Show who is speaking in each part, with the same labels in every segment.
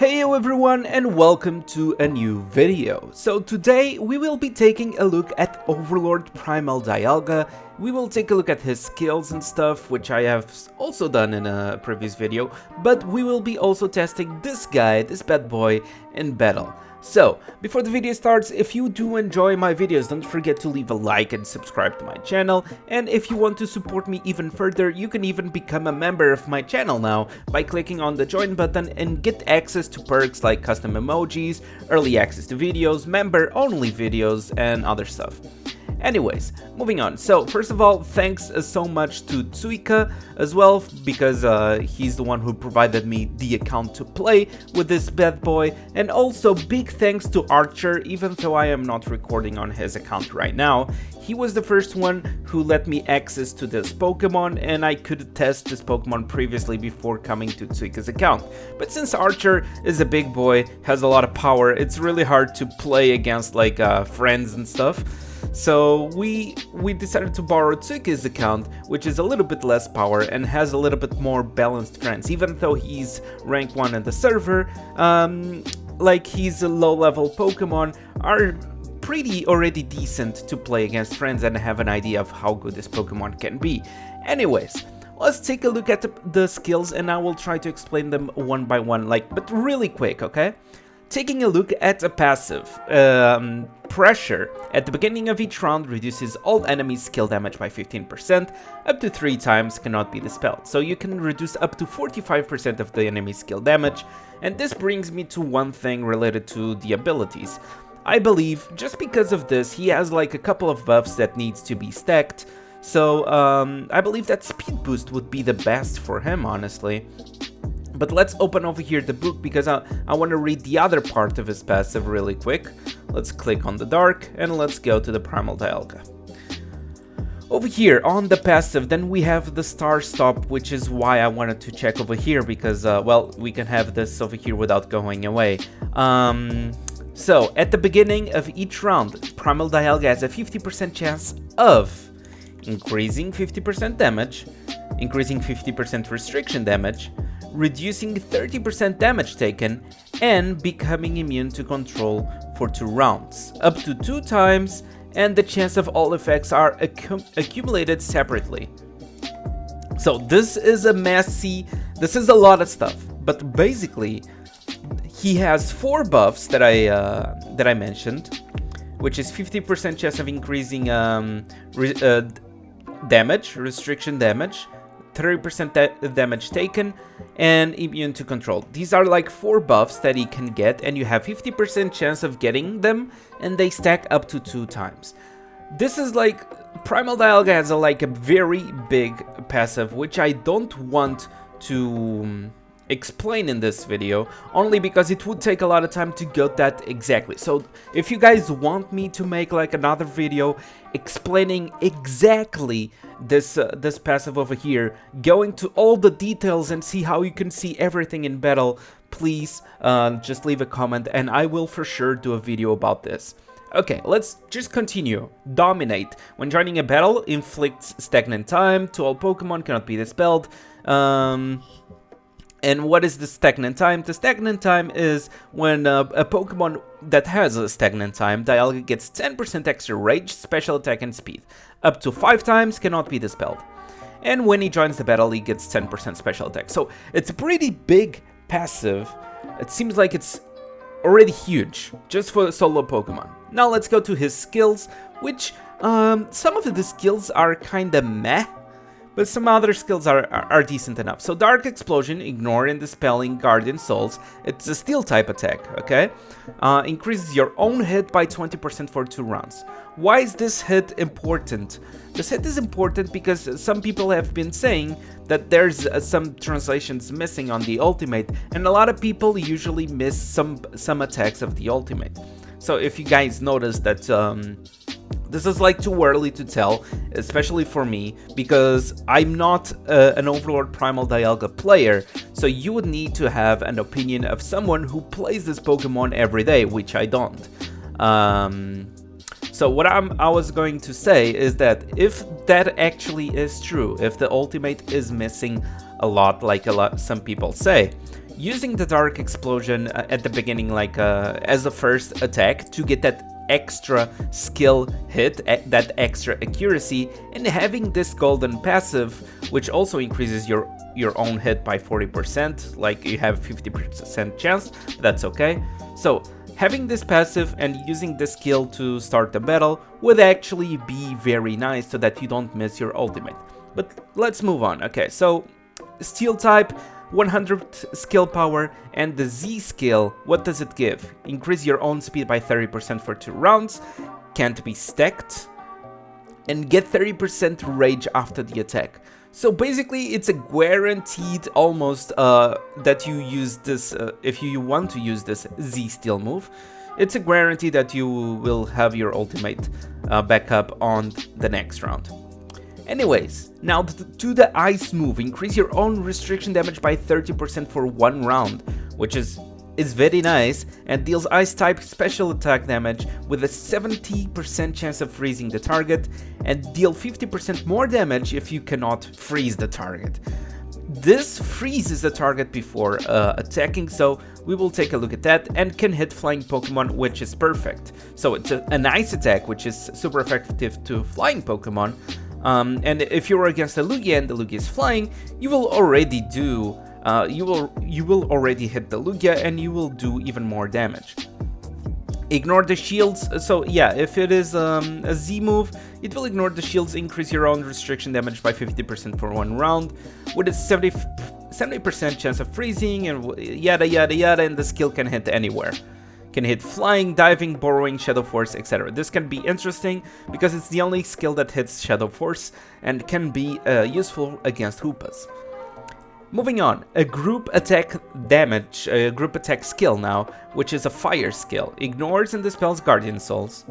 Speaker 1: Heyo everyone and welcome to a new video. So today we will be taking a look at Overlord Primal Dialga. We will take a look at his skills and stuff, which I have also done in a previous video, but we will be also testing this guy, this bad boy, in battle. So, before the video starts, if you do enjoy my videos, don't forget to leave a like and subscribe to my channel, and if you want to support me even further, you can even become a member of my channel now by clicking on the join button and get access to perks like custom emojis, early access to videos, member-only videos, and other stuff. Anyways, moving on. So, first of all, thanks so much to Tsuika as well, because he's the one who provided me the account to play with this bad boy. And also, big thanks to Archer, even though I am not recording on his account right now. He was the first one who let me access to this Pokemon, and I could test this Pokemon previously before coming to Tsuika's account. But since Archer is a big boy, has a lot of power, it's really hard to play against like friends and stuff. So we decided to borrow Tsuika's account, which is a little bit less power and has a little bit more balanced friends. Even though he's rank 1 in the server, like his low-level Pokemon are pretty already decent to play against friends and have an idea of how good this Pokemon can be. Anyways, let's take a look at the skills and I will try to explain them one by one, but really quick, okay? Taking a look at a passive, Pressure at the beginning of each round reduces all enemies' skill damage by 15%, up to 3 times cannot be dispelled, so you can reduce up to 45% of the enemy's skill damage, and this brings me to one thing related to the abilities. I believe, just because of this, he has like a couple of buffs that needs to be stacked, so I believe that speed boost would be the best for him, honestly. But let's open over here the book because I want to read the other part of his passive really quick. Let's click on the dark and let's go to the Primal Dialga. Over here on the passive, then we have the star stop, which is why I wanted to check over here because, well, we can have this over here without going away. So, at the beginning of each round, Primal Dialga has a 50% chance of increasing 50% damage, increasing 50% restriction damage, reducing 30% damage taken, and becoming immune to control for 2 rounds, up to 2 times, and the chance of all effects are accumulated separately. So this is this is a lot of stuff, but basically he has 4 buffs that I mentioned, which is 50% chance of increasing damage, restriction damage, 30% damage taken, and immune to control. These are like 4 buffs that he can get, and you have 50% chance of getting them, and they stack up to 2 times. This is like, Primal Dialga has a very big passive, which I don't want to explain in this video, only because it would take a lot of time to get that exactly. So if you guys want me to make like another video explaining exactly this passive over here, going to all the details and see how you can see everything in battle, please just leave a comment and I will for sure do a video about this. Okay, let's just continue. Dominate. When joining a battle, inflicts stagnant time to all Pokemon, cannot be dispelled. And what is the stagnant time? The stagnant time is when a Pokemon that has a stagnant time, Dialga gets 10% extra rage, special attack, and speed. Up to 5 times, cannot be dispelled. And when he joins the battle, he gets 10% special attack. So it's a pretty big passive. It seems like it's already huge, just for solo Pokemon. Now let's go to his skills, which some of the skills are kinda meh, but some other skills are decent enough. So Dark Explosion, ignore and dispelling Guardian Souls. It's a steel type attack, okay? Increases your own hit by 20% for 2 rounds. Why is this hit important? This hit is important because some people have been saying that there's some translations missing on the ultimate, and a lot of people usually miss some attacks of the ultimate. So if you guys notice that this is like too early to tell, especially for me, because I'm not an Overlord Primal Dialga player, so you would need to have an opinion of someone who plays this Pokemon every day, which I don't. So what I was going to say is that if that actually is true, if the ultimate is missing a lot, like some people say, using the Dark Explosion at the beginning, like as a first attack, to get that extra skill hit, that extra accuracy, and having this golden passive, which also increases your own hit by 40%, like you have 50% chance, but that's okay. So having this passive and using this skill to start the battle would actually be very nice so that you don't miss your ultimate. But let's move on. Okay, so Steel type, 100 skill power, and the Z skill, what does it give? Increase your own speed by 30% for 2 rounds, can't be stacked, and get 30% rage after the attack. So basically it's a guaranteed almost that you use this, if you want to use this Z steel move, it's a guarantee that you will have your ultimate back up on the next round. Anyways, now to the ice move, increase your own restriction damage by 30% for 1 round, which is very nice, and deals ice type special attack damage with a 70% chance of freezing the target, and deal 50% more damage if you cannot freeze the target. This freezes the target before attacking, so we will take a look at that, and can hit flying Pokemon, which is perfect. So it's an ice attack, which is super effective to flying Pokemon. And if you're against a Lugia and the Lugia is flying, you will already do, you will already hit the Lugia and you will do even more damage. Ignore the shields. So yeah, if it is a Z move, it will ignore the shields, increase your own restriction damage by 50% for 1 round, with a 70% chance of freezing, and yada yada yada, and the skill can hit anywhere. Can hit flying, diving, borrowing, shadow force, etc. This can be interesting because it's the only skill that hits shadow force and can be useful against Hoopas. Moving on, a group attack damage, a group attack skill now, which is a fire skill. Ignores and dispels Guardian Souls.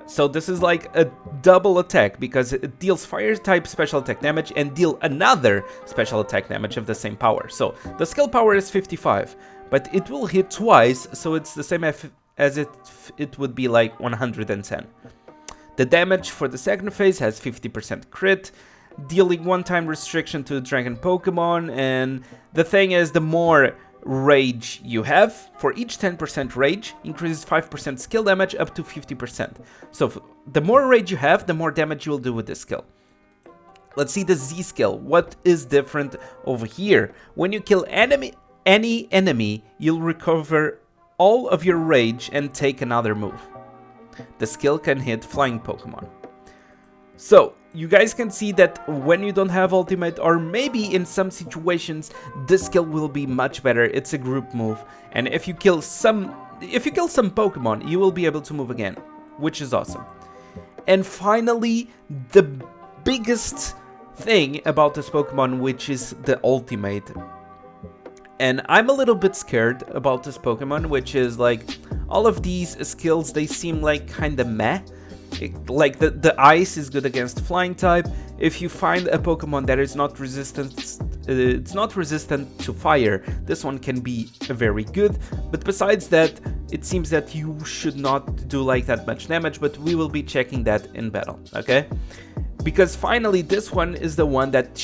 Speaker 1: So this is like a double attack because it deals fire type special attack damage and deal another special attack damage of the same power. So the skill power is 55. But it will hit twice, so it's the same as it would be like 110. The damage for the second phase has 50% crit, dealing 1-time restriction to Dragon Pokemon, and the thing is, the more rage you have, for each 10% rage, increases 5% skill damage up to 50%. So the more rage you have, the more damage you will do with this skill. Let's see the Z skill. What is different over here? When you kill any enemy, you'll recover all of your rage and take another move. The skill can hit flying Pokemon. So, you guys can see that when you don't have ultimate, or maybe in some situations, this skill will be much better. It's a group move, and if you kill some Pokemon, you will be able to move again, which is awesome. And finally, the biggest thing about this Pokemon, which is the ultimate. And I'm a little bit scared about this Pokemon, which is like, all of these skills, they seem like kinda meh. Like the ice is good against flying type. If you find a Pokemon that is not resistant, it's not resistant to fire, this one can be very good. But besides that, it seems that you should not do like that much damage, but we will be checking that in battle, okay? Because finally, this one is the one that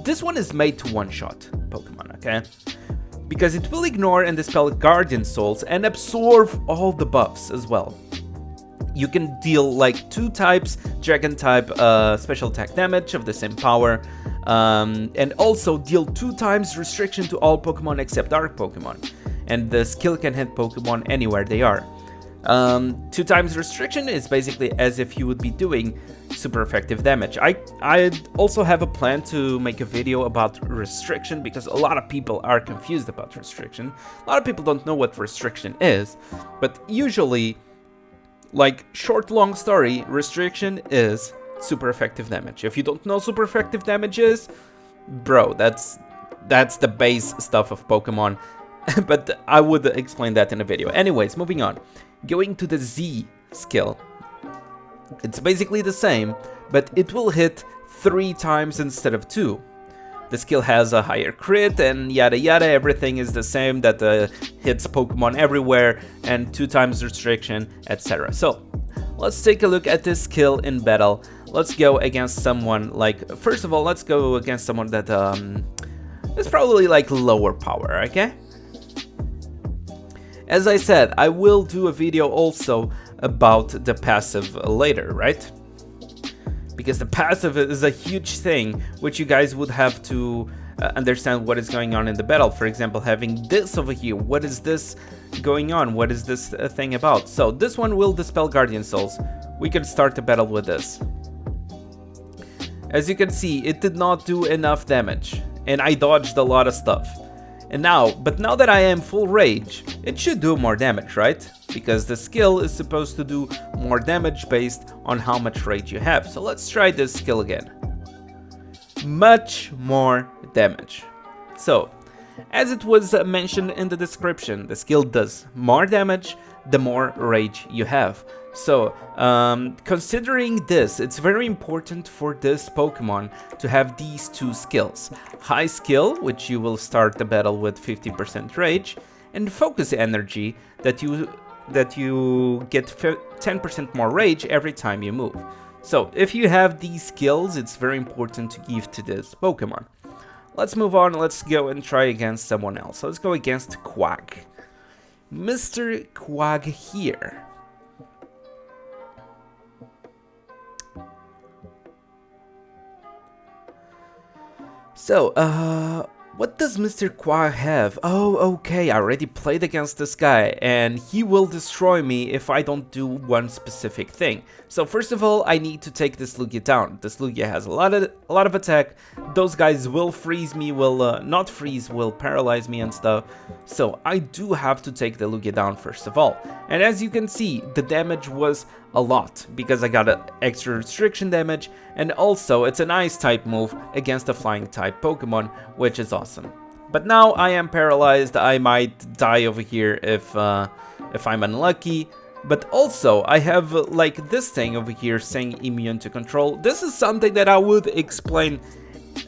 Speaker 1: this one is made to one-shot Pokemon, okay? Because it will ignore and dispel Guardian Souls and absorb all the buffs as well. You can deal like 2 types, Dragon type special attack damage of the same power, and also deal 2 times restriction to all Pokemon except Dark Pokemon. And the skill can hit Pokemon anywhere they are. 2 times restriction is basically as if you would be doing super effective damage. I also have a plan to make a video about restriction because a lot of people are confused about restriction. A lot of people don't know what restriction is, but usually, like, short long story, restriction is super effective damage. If you don't know super effective damage is, bro, that's the base stuff of Pokemon. But I would explain that in a video. Anyways, moving on. Going to the Z skill. It's basically the same, but it will hit 3 times instead of 2. The skill has a higher crit and yada yada, everything is the same, that hits Pokemon everywhere, and 2 times restriction, etc. So, let's take a look at this skill in battle. Let's go against someone like, first of all, let's go against someone that It's probably like lower power, okay? As I said, I will do a video also about the passive later, right? Because the passive is a huge thing, which you guys would have to understand what is going on in the battle. For example, having this over here, what is this going on? What is this thing about? So this one will dispel Guardian Souls. We can start the battle with this. As you can see, it did not do enough damage, and I dodged a lot of stuff. But now that I am full rage, it should do more damage, right? Because the skill is supposed to do more damage based on how much rage you have. So let's try this skill again. Much more damage. So, as it was mentioned in the description, the skill does more damage the more rage you have. So, considering this, it's very important for this Pokemon to have these two skills. High skill, which you will start the battle with 50% rage, and focus energy, that you get 10% more rage every time you move. So, if you have these skills, it's very important to give to this Pokemon. Let's move on, let's go and try against someone else. Let's go against Quag. Mr. Quag here. So, what does Mr. Quag have? Oh, okay, I already played against this guy, and he will destroy me if I don't do one specific thing. So first of all, I need to take this Lugia down. This Lugia has a lot of attack. Those guys will freeze me, will not freeze, will paralyze me and stuff. So I do have to take the Lugia down first of all. And as you can see, the damage was a lot, because I got an extra restriction damage, and also it's an ice type move against a flying type Pokemon, which is awesome. But now I am paralyzed. I might die over here if I'm unlucky. But also I have like this thing over here saying immune to control. This is something that I would explain.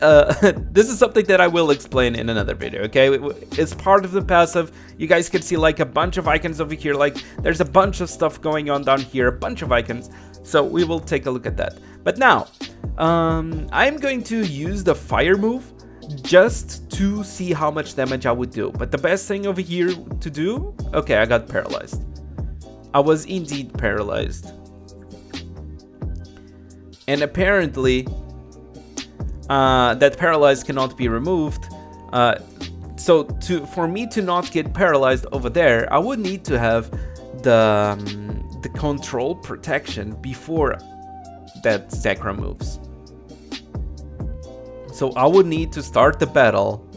Speaker 1: This is something that I will explain in another video, okay? It's part of the passive. You guys can see like a bunch of icons over here, like there's a bunch of stuff going on down here, a bunch of icons. So we will take a look at that. But now, I'm going to use the fire move just to see how much damage I would do. But the best thing over here to do, okay, I got paralyzed. I was indeed paralyzed. And apparently, that paralyze cannot be removed. So for me to not get paralyzed over there, I would need to have the control protection before that Zekrom moves. So I would need to start the battle.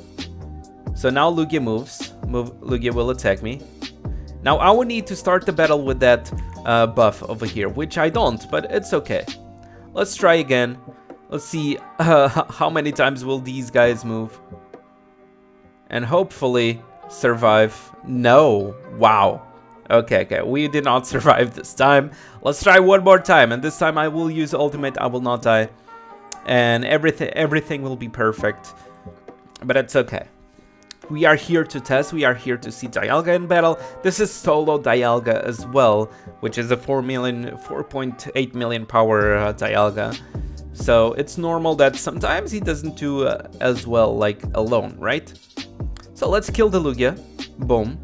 Speaker 1: So now Lugia moves. Lugia will attack me. Now I would need to start the battle with that buff over here, which I don't, but it's okay. Let's try again. Let's see how many times will these guys move. And hopefully survive. No. Wow. Okay, we did not survive this time. Let's try one more time, and this time I will use ultimate. I will not die. And everything will be perfect. But it's okay. We are here to test. We are here to see Dialga in battle. This is solo Dialga as well, which is a 4.8 million power Dialga. So it's normal that sometimes he doesn't do as well, like alone, right? So let's kill the Lugia. Boom.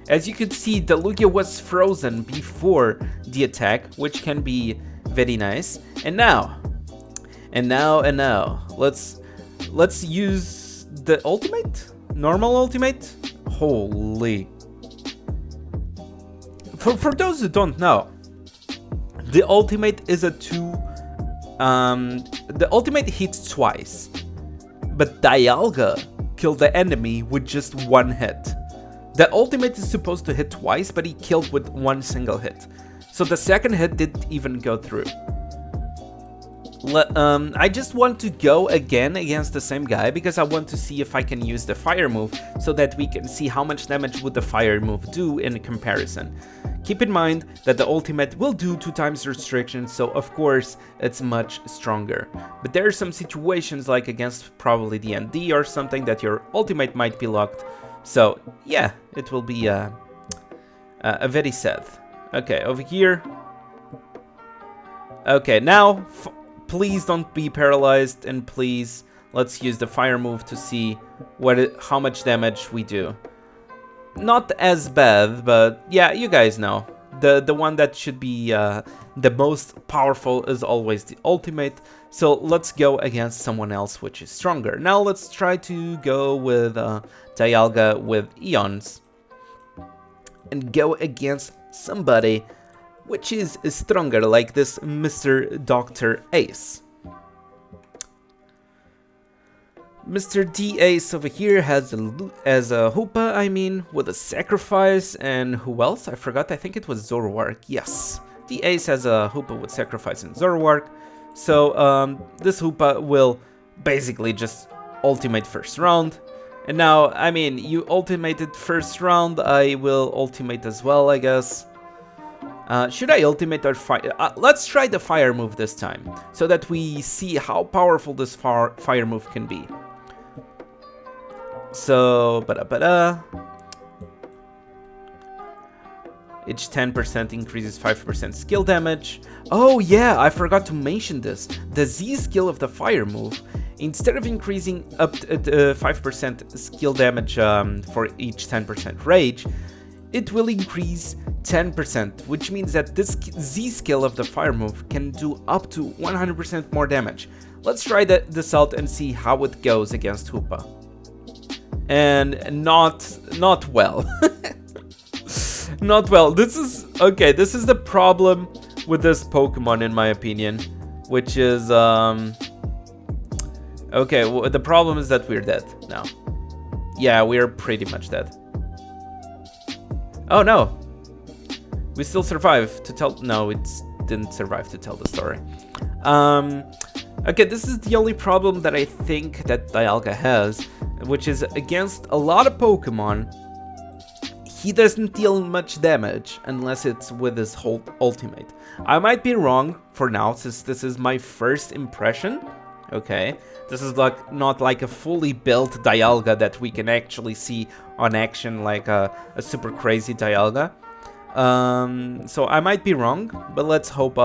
Speaker 1: As you could see, the Lugia was frozen before the attack, which can be very nice. And now, let's use the ultimate, normal ultimate. Holy! For those who don't know, the ultimate is a the ultimate hits twice, but Dialga killed the enemy with just one hit. The ultimate is supposed to hit twice, but he killed with one single hit. So the second hit didn't even go through. I just want to go again against the same guy because I want to see if I can use the fire move so that we can see how much damage would the fire move do in comparison. Keep in mind that the ultimate will do 2 times restriction, so of course it's much stronger. But there are some situations like against probably the ND or something that your ultimate might be locked. So yeah, it will be a very sad. Okay, over here. Okay, now please don't be paralyzed, and please Let's use the fire move to see how much damage we do. Not as bad, but yeah, you guys know. The one that should be the most powerful is always the ultimate. So let's go against someone else which is stronger. Now let's try to go with Dialga with Eons. And go against somebody which is stronger, like this Mr. Dr. Ace. Mr. D Ace over here has a Hoopa, I mean, with a sacrifice, and who else? I forgot, I think it was Zoroark, yes. D Ace has a Hoopa with sacrifice and Zoroark, so this Hoopa will basically just ultimate first round. And now, I mean, you ultimated first round, I will ultimate as well, I guess. Should I ultimate or fire? Let's try the fire move this time, so that we see how powerful this fire move can be. So, each 10% increases 5% skill damage. Oh yeah, I forgot to mention this. The Z skill of the fire move, instead of increasing up to 5% skill damage for each 10% rage, it will increase 10%, which means that this Z skill of the fire move can do up to 100% more damage. Let's try this out and see how it goes against Hoopa. And not well. Not well. This is okay. This is the problem with this Pokemon, in my opinion, which is okay. Well, the problem is that we're dead now. Yeah, we're pretty much dead. Oh no, we still survive to tell. No, it didn't survive to tell the story. Okay, this is the only problem that I think that Dialga has, which is against a lot of Pokemon, he doesn't deal much damage unless it's with his whole ultimate. I might be wrong for now, since this is my first impression. Okay, this is like not like a fully built Dialga that we can actually see on action, like a super crazy Dialga. So I might be wrong, but let's hope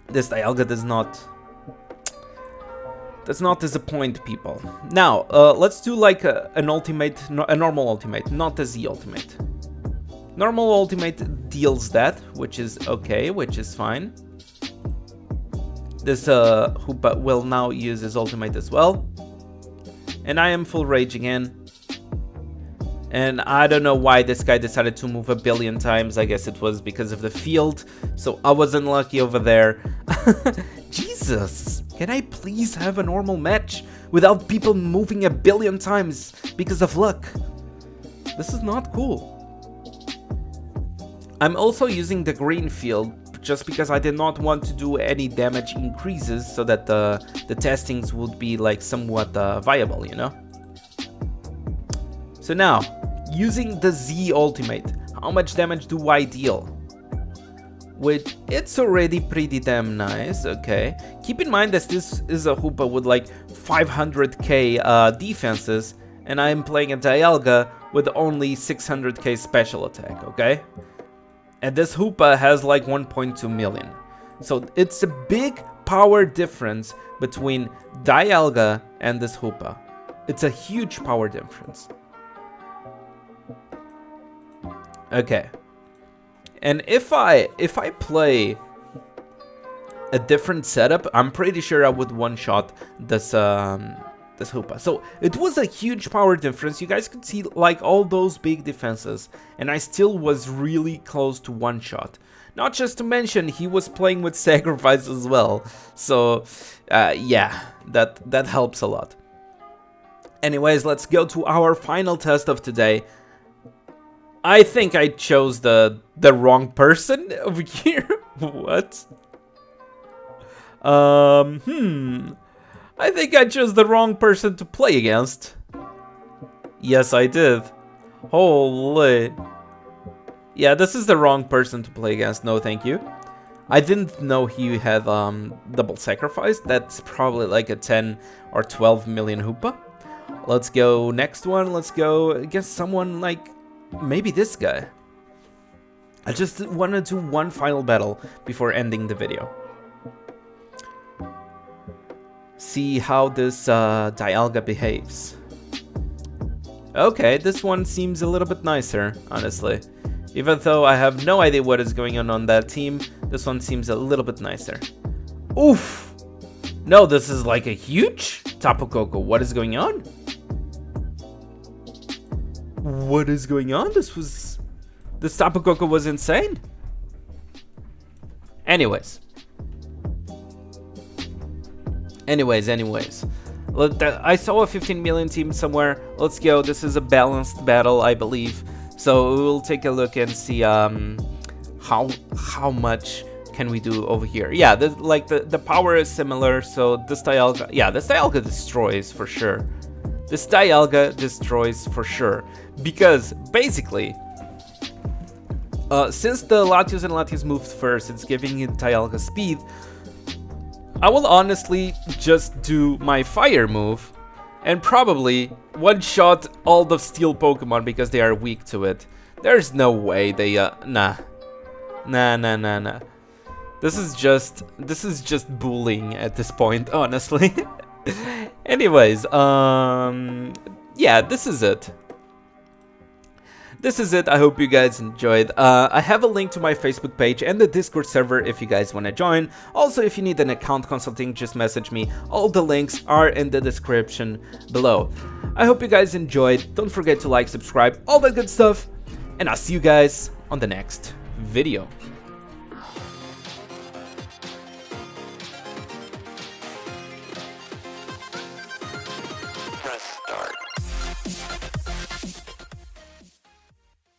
Speaker 1: this Dialga does not disappoint people. Now, let's do like an ultimate, a normal ultimate, not a Z ultimate. Normal ultimate deals that, which is okay, which is fine. This Hoopa will now use his ultimate as well. And I am full rage again. And I don't know why this guy decided to move a billion times. I guess it was because of the field. So I was unlucky over there. Jesus, can I please have a normal match without people moving a billion times because of luck? This is not cool. I'm also using the green field just because I did not want to do any damage increases, so that the testings would be like somewhat viable, you know? So now, using the Z ultimate, how much damage do I deal? Which, it's already pretty damn nice, okay. Keep in mind that this is a Hoopa with like 500k defenses, and I'm playing a Dialga with only 600k special attack, okay? And this Hoopa has like 1.2 million. So it's a big power difference between Dialga and this Hoopa. It's a huge power difference. Okay. And if I play a different setup, I'm pretty sure I would one-shot this this Hoopa. So it was a huge power difference. You guys could see like all those big defenses, and I still was really close to one-shot. Not just to mention, he was playing with sacrifice as well. So yeah, that helps a lot. Anyways, let's go to our final test of today. I think I chose the wrong person over here. What? I think I chose the wrong person to play against. Yes, I did. Holy. Yeah, this is the wrong person to play against. No, thank you. I didn't know he had double sacrifice. That's probably like a 10 or 12 million Hoopa. Let's go next one. Let's go against someone like maybe this guy. I just want to do one final battle before ending the video. see how this Dialga behaves. Okay, this one seems a little bit nicer, honestly. Even though I have no idea what is going on that team, this one seems a little bit nicer. Oof! No, this is like a huge Tapu Koko. What is going on? What is going on? This Tapu Koko was insane. Anyways. I saw a 15 million team somewhere. Let's go. This is a balanced battle, I believe. So we'll take a look and see how much can we do over here. Yeah, the power is similar. So this Dialga, yeah, this Dialga destroys for sure. This Dialga destroys for sure, because basically, since the Latios and Latios moved first, it's giving it Dialga speed. I will honestly just do my fire move and probably one-shot all the steel Pokemon because they are weak to it. There's no way they nah. This is just bullying at this point, honestly. Anyways, yeah, this is it. I hope you guys enjoyed. I have a link to my Facebook page and the Discord server if you guys want to join. Also, if you need an account consulting, just message me. All the links are in the description below. I hope you guys enjoyed. Don't forget to like, subscribe, all that good stuff. And I'll see you guys on the next video.